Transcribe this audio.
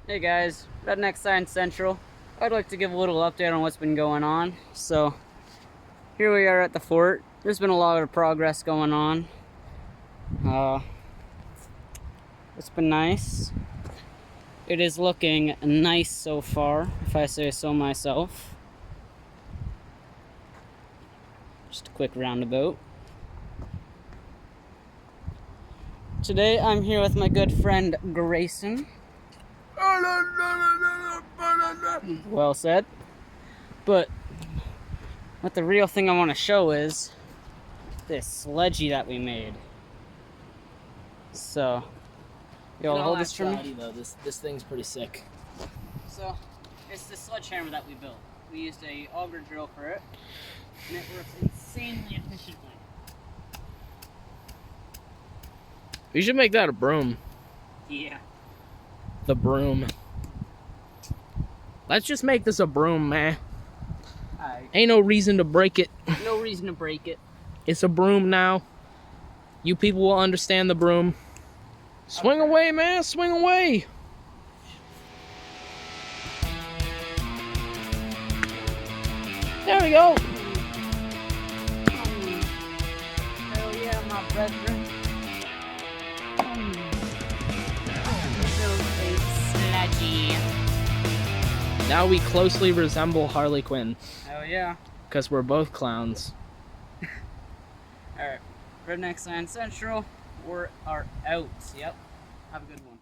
Hey guys, Redneck Science Central. I'd like to give a little update on what's been going on. So, here we are at the fort. There's been a lot of progress going on. It's been nice. It is looking nice so far, if I say so myself. Just a quick roundabout. Today I'm here with my good friend Grayson. Well said. But what the real thing I want to show is this sludgy that we made. So, you'll hold this for me. Though, this thing's pretty sick. So, it's the sledgehammer that we built. We used a auger drill for it, and it works insanely efficiently. We should make that a broom. Yeah. The broom. Let's just make this a broom, man. Ain't no reason to break it. No reason to break it. It's a broom now. You people will understand the broom. Swing away, man. Swing away. There we go. Hell yeah, my brethren. Sludgy. Now we closely resemble Harley Quinn. Hell yeah. Because we're both clowns. Alright. Redneck Science Central. We are out. Yep. Have a good one.